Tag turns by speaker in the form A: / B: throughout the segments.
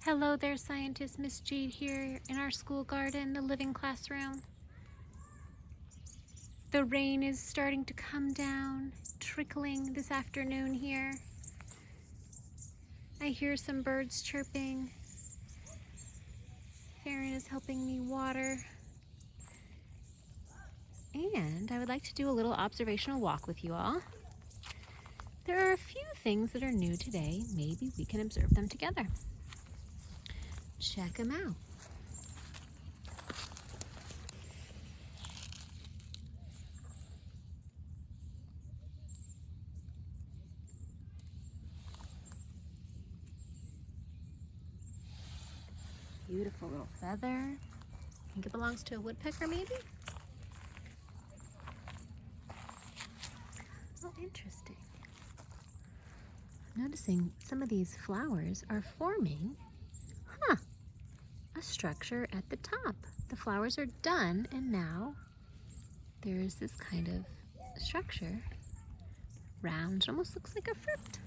A: Hello there, scientist Miss Jade here in our school garden, the living classroom. The rain is starting to come down, trickling this afternoon here. I hear some birds chirping. Farron is helping me water. And I would like to do a little observational walk with you all. There are a few things that are new today. Maybe we can observe them together. Check them out. Beautiful little feather. I think it belongs to a woodpecker maybe? Oh, interesting. I'm noticing some of these flowers are forming, a structure at the top. The flowers are done and now there's this kind of structure. Round, almost looks like a fruit.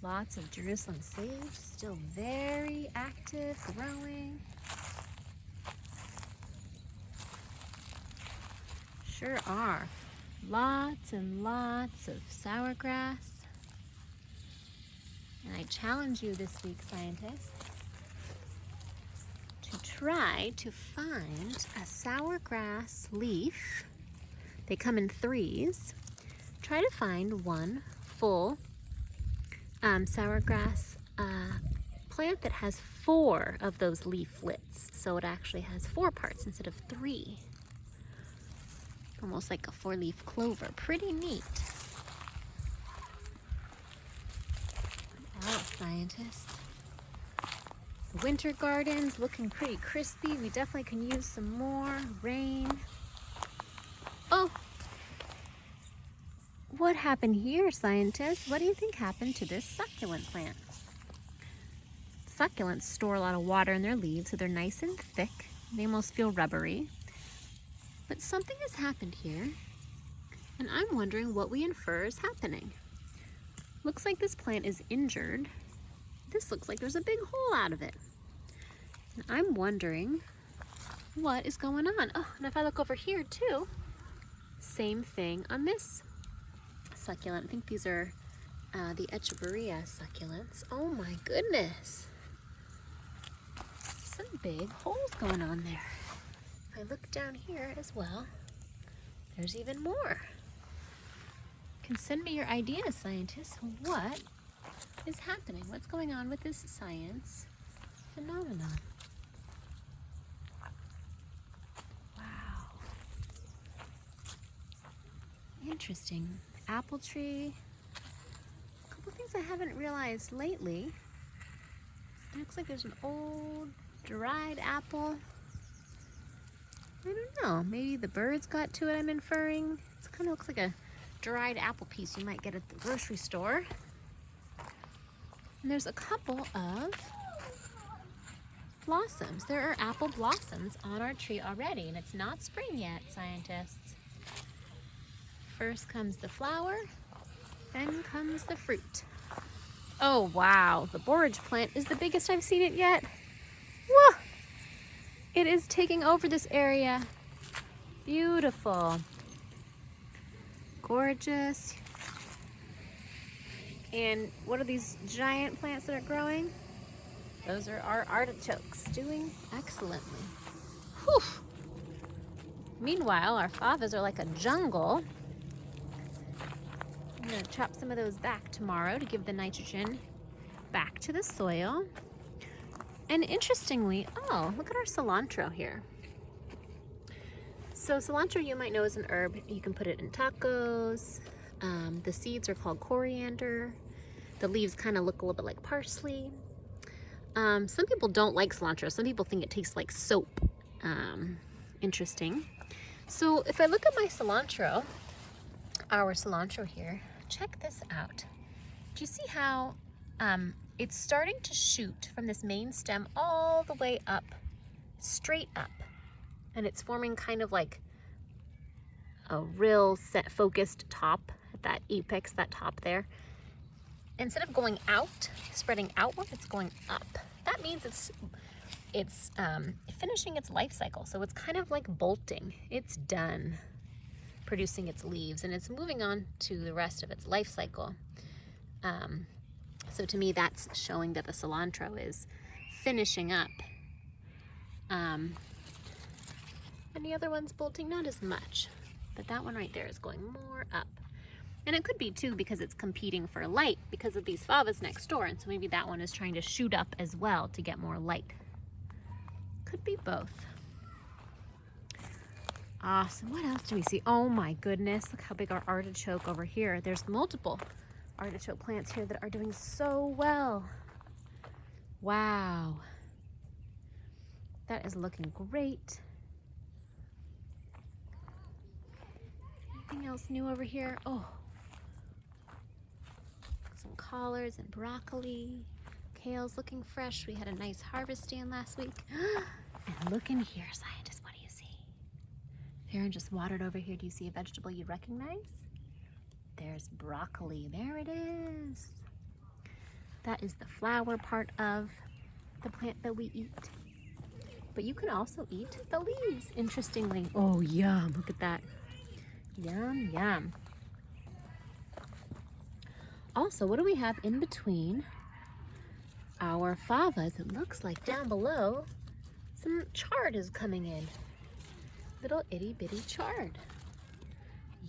A: Lots of Jerusalem sage, still very active, growing. Sure are. Lots and lots of sour grass. And I challenge you this week, scientists, to try to find a sour grass leaf. They come in threes. Try to find one full sour grass plant that has 4 of those leaflets. So it actually has 4 parts instead of 3. Almost like a 4-leaf clover. Pretty neat. What else, scientists? The winter garden's looking pretty crispy. We definitely can use some more rain. Oh! What happened here, scientists? What do you think happened to this succulent plant? Succulents store a lot of water in their leaves, so they're nice and thick. They almost feel rubbery. But something has happened here, and I'm wondering what we infer is happening. Looks like this plant is injured. This looks like there's a big hole out of it. And I'm wondering what is going on. Oh, and if I look over here too, same thing on this succulent. I think these are the Echeveria succulents. Oh my goodness. Some big holes going on there. If I look down here as well, there's even more. You can send me your ideas, scientists. What is happening? What's going on with this science phenomenon? Wow. Interesting. Apple tree. A couple things I haven't realized lately. It looks like there's an old dried apple. I don't know, maybe the birds got to it, I'm inferring. It kind of looks like a dried apple piece you might get at the grocery store. And there's a couple of blossoms. There are apple blossoms on our tree already, and it's not spring yet, scientists. First comes the flower, then comes the fruit. Oh wow, the borage plant is the biggest I've seen it yet. Whoa! It is taking over this area. Beautiful. Gorgeous. And what are these giant plants that are growing? Those are our artichokes, doing excellently. Whew. Meanwhile, our favas are like a jungle. I'm gonna chop some of those back tomorrow to give the nitrogen back to the soil. And interestingly, oh, look at our cilantro here. So cilantro, you might know, is an herb. You can put it in tacos. The seeds are called coriander. The leaves kind of look a little bit like parsley. Some people don't like cilantro. Some people think it tastes like soap. Interesting. So if I look at my cilantro, our cilantro here, check this out. Do you see how it's starting to shoot from this main stem all the way up, straight up. And it's forming kind of like a real focused top at that apex, that top there. Instead of going out, spreading outward, it's going up. That means it's finishing its life cycle. So it's kind of like bolting. It's done producing its leaves and it's moving on to the rest of its life cycle. So to me, that's showing that the cilantro is finishing up. And the other one's bolting not as much, but that one right there is going more up. And it could be too because it's competing for light because of these favas next door. And so maybe that one is trying to shoot up as well to get more light. Could be both. Awesome. What else do we see? Oh my goodness. Look how big our artichoke over here. There's multiple artichoke plants here that are doing so well. Wow. That is looking great. Anything else new over here? Oh. Some collards and broccoli. Kale's looking fresh. We had a nice harvest stand last week. And look in here, scientists. What do you see? Farron just watered over here. Do you see a vegetable you recognize? There's broccoli. There it is. That is the flower part of the plant that we eat. But you can also eat the leaves, interestingly. Oh, yum. Look at that. Yum, yum. Also, what do we have in between our favas? It looks like down below some chard is coming in. Little itty bitty chard.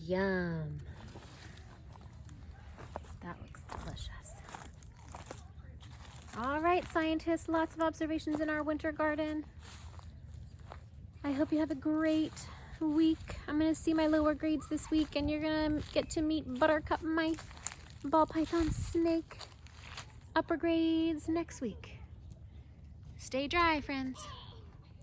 A: Yum. That looks delicious. All right, scientists, lots of observations in our winter garden. I hope you have a great week. I'm gonna see my lower grades this week and you're gonna get to meet Buttercup, my ball python snake. Upper grades next week. Stay dry, friends.